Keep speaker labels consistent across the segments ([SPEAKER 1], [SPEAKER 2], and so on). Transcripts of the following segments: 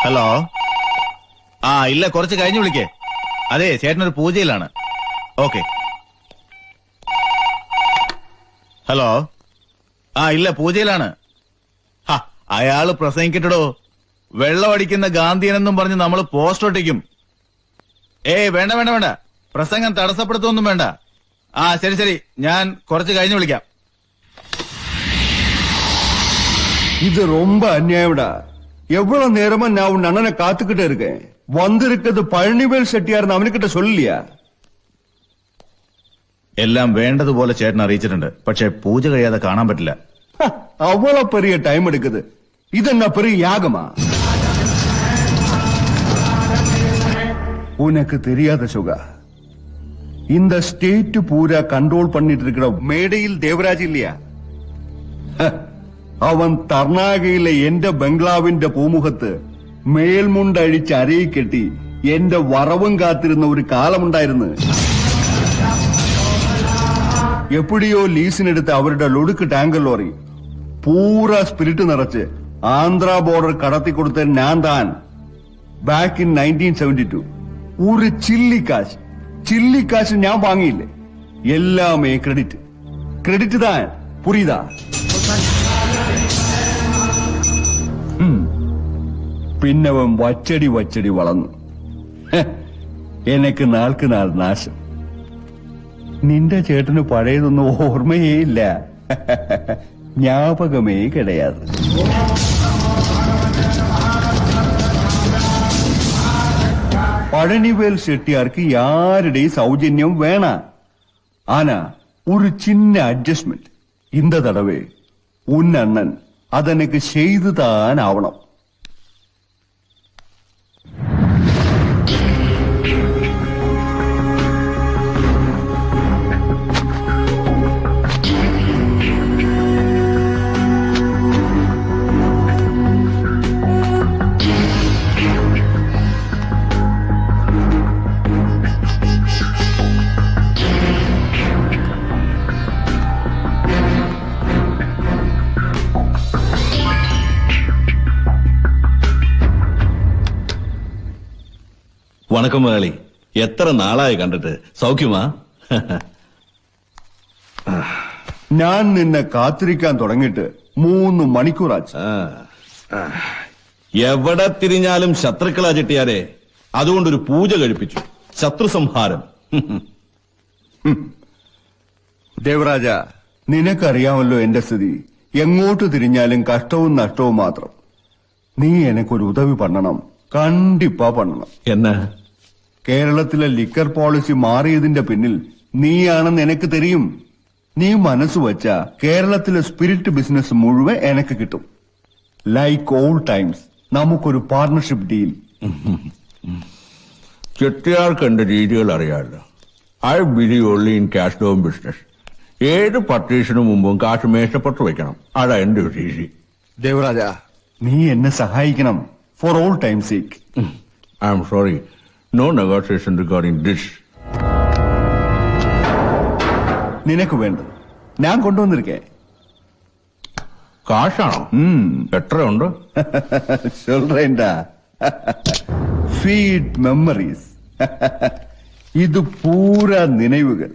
[SPEAKER 1] Hello. ഇല്ല, കുറച്ച് കഴിഞ്ഞു വിളിക്കേ. അതെ, ചേട്ടനൊരു പൂജയിലാണ്. ഓക്കെ. ഹലോ. ഇല്ല, പൂജയിലാണ്. അയാള് പ്രസംഗിക്കട്ടോ. വെള്ളമടിക്കുന്ന ഗാന്ധിയനെന്നും പറഞ്ഞ് നമ്മൾ പോസ്റ്റർ ഒട്ടിക്കും. വേണ്ട വേണ്ട വേണ്ട, പ്രസംഗം തടസ്സപ്പെടുത്തൊന്നും വേണ്ട. ശരി ശരി, ഞാൻ കുറച്ച് കഴിഞ്ഞു വിളിക്കാം.
[SPEAKER 2] இது ரொம்ப அநியாயம்டா. எவ்வளவு நேரமா நான் உன் அண்ணனை காத்துக்கிட்டே இருக்கேன். வந்திருக்கிறது பழனிவேல் செட்டியார்னு அவனுக்கிட்ட சொல்லலையா?
[SPEAKER 1] എല്ലാം വേണ്ടതുപോലെ ചേട്ടൻ അറിയിച്ചിട്ടുണ്ട്. പക്ഷെ പൂജ കഴിയാതെ കാണാൻ പറ്റില്ല.
[SPEAKER 2] அவ்வளவு பெரிய டைம் எடுக்குது. இது என்ன பெரிய யாகமா? உனக்கு தெரியாத சுகா, இந்த ஸ்டேட் பூரா கண்ட்ரோல் பண்ணிட்டு இருக்கிற மேடையில் தேவராஜ் இல்லையா? അവൻ തർണാകയിലെ എന്റെ ബംഗ്ലാവിന്റെ പൂമുഖത്ത് മേൽമുണ്ടഴിച്ച് അരയി കെട്ടി എന്റെ വറവും കാത്തിരുന്ന ഒരു കാലമുണ്ടായിരുന്നു. എപ്പോഴോ ലീസിനെടുത്ത് അവരുടെ ലൊടുക്ക് ടാങ്കർ ലോറി പൂരാ സ്പിരിറ്റ് നിറച്ച് ആന്ധ്ര ബോർഡർ കടത്തിക്കൊടുത്ത ഞാൻ താൻ. ബാക്ക് ഇൻ 1972 ഒരു ചില്ലിക്കാശ് ഞാൻ വാങ്ങിയില്ലേ. എല്ലാമേ ക്രെഡിറ്റ് താൻ. പുരിയുതാ? പിന്നവൻ വച്ചടി വളർന്നു. എനിക്ക് നാൾക്ക് നാൾ നാശം. നിന്റെ ചേട്ടന് പഴയതൊന്നും ഓർമ്മയേ ഇല്ല. ஞாபகமே கிடையாது. பழனிவேல் செட்டியாருக்கு யாருடைய சௌஜன்யம் வேணாம். ஆனா ஒரு சின்ன அட்ஜஸ்ட்மெண்ட் இந்த தடவை உன் அண்ணன் அதனுக்கு செய்துதான் ஆவணும்.
[SPEAKER 3] വണക്കം മുതലാളി, എത്ര നാളായി കണ്ടിട്ട്. സൗഖ്യമാ?
[SPEAKER 2] ഞാൻ നിന്നെ കാത്തിരിക്കാൻ തുടങ്ങിയിട്ട് 3 മണിക്കൂറാച്ചു.
[SPEAKER 3] എവിടെ തിരിഞ്ഞാലും ശത്രുക്കളാ ചെട്ടിയാരെ. അതുകൊണ്ടൊരു പൂജ കഴിപ്പിച്ചു. ശത്രു സംഹാരം.
[SPEAKER 2] ദേവരാജ, നിനക്കറിയാമല്ലോ എന്റെ സ്ഥിതി. എങ്ങോട്ട് തിരിഞ്ഞാലും കഷ്ടവും നഷ്ടവും മാത്രം. നീ എനക്കൊരു ഉദവി പണ്ണണം. കണ്ടിപ്പാ പണ്ണണം.
[SPEAKER 3] എന്നാ?
[SPEAKER 2] കേരളത്തിലെ ലിക്കർ പോളിസി മാറിയതിന്റെ പിന്നിൽ നീയാണെന്ന് എനിക്ക് തെരിയും. നീ മനസ്സ് വച്ചാ കേരളത്തിലെ സ്പിരിറ്റ് ബിസിനസ് മുഴുവൻ എനിക്ക് കിട്ടും. ലൈക്ക് ഓൾഡ് ടൈംസ് നമുക്കൊരു പാർട്ണർഷിപ്പ് ഡീൽ.
[SPEAKER 3] ചെട്ടിയാർക്ക് എന്റെ രീതികൾ അറിയാമല്ലോ. I believe only in cash down business. ഏത് പർച്ചേസിനു മുമ്പും കാശ് മേശപ്പുറത്ത് വെക്കണം. അതാ എന്റെ ഒരു രീതി.
[SPEAKER 2] ദേവരാജ, നീ എന്നെ സഹായിക്കണം. For all time sake.
[SPEAKER 3] I am sorry. No negotiation regarding this.
[SPEAKER 2] നിനക്ക് വേണ്ടത് ഞാൻ കൊണ്ടുവന്നിരിക്കേ.
[SPEAKER 3] കാശാണോ? എത്രയുണ്ട്?
[SPEAKER 2] சொல்றேன்டா. Feed memories. ഇത് പൂര നിனைവുകൾ,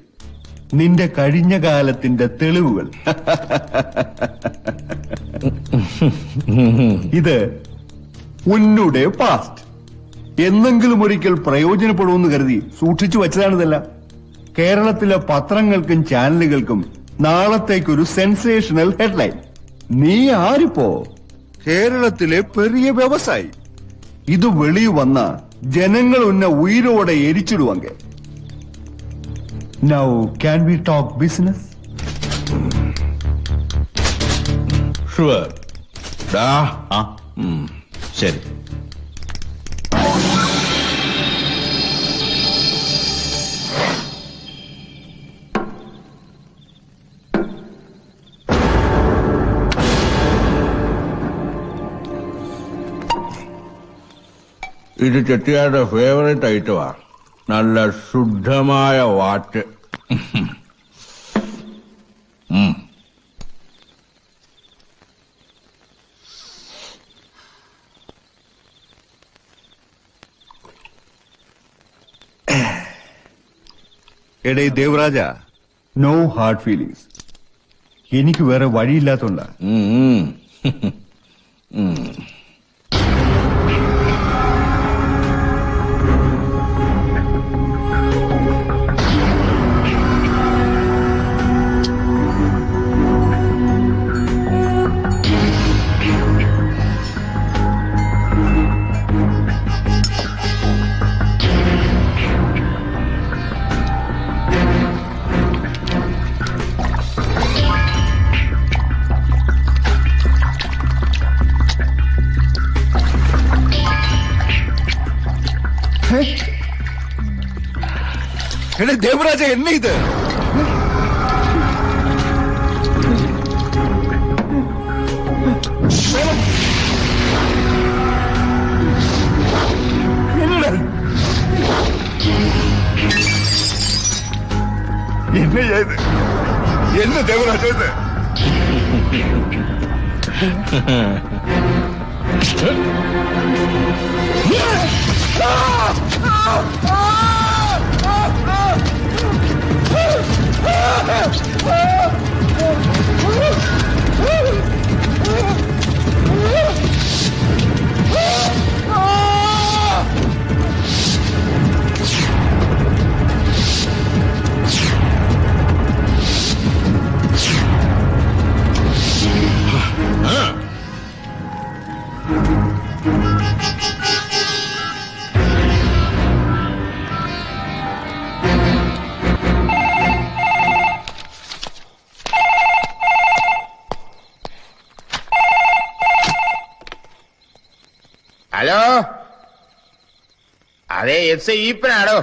[SPEAKER 2] നിന്റെ കഴിഞ്ഞ കാലത്തിന്റെ തെളിവുകൾ. ഇത് ഉന്നുടെ പാസ്റ്റ്. എന്നെങ്കിലും ഒരിക്കൽ പ്രയോജനപ്പെടുമെന്ന് കരുതി സൂക്ഷിച്ചു വച്ചതാണിതെല്ലാം. കേരളത്തിലെ പത്രങ്ങൾക്കും ചാനലുകൾക്കും നാളത്തേക്കൊരു സെൻസേഷണൽ ഹെഡ്ലൈൻ. നീ ആരിപ്പോ കേരളത്തിലെ പെരിയ വ്യവസായി. ഇത് വെളി വന്ന ജനങ്ങൾ ഉന്ന ഉയരോടെ എരിച്ചിടുവാങ്ക. Now can we talk business?
[SPEAKER 3] Sure.
[SPEAKER 1] ആ ശരി.
[SPEAKER 3] ഇത് ചെട്ടിയാരുടെ ഫേവറേറ്റ് ഐറ്റമാ. നല്ല ശുദ്ധമായ വാറ്റ്.
[SPEAKER 2] എടേ ദേവരാജ, നോ ഹാർഡ് ഫീലിങ്സ്. എനിക്ക് വേറെ വഴിയില്ലാത്തോണ്ടാ. എടേ ദേവരാജ, എന്നെ ഇത് என்ன தேவராஜ இது?
[SPEAKER 4] ഹലോ, അതെ എസ് ഐ ഈപ്പനാടോ?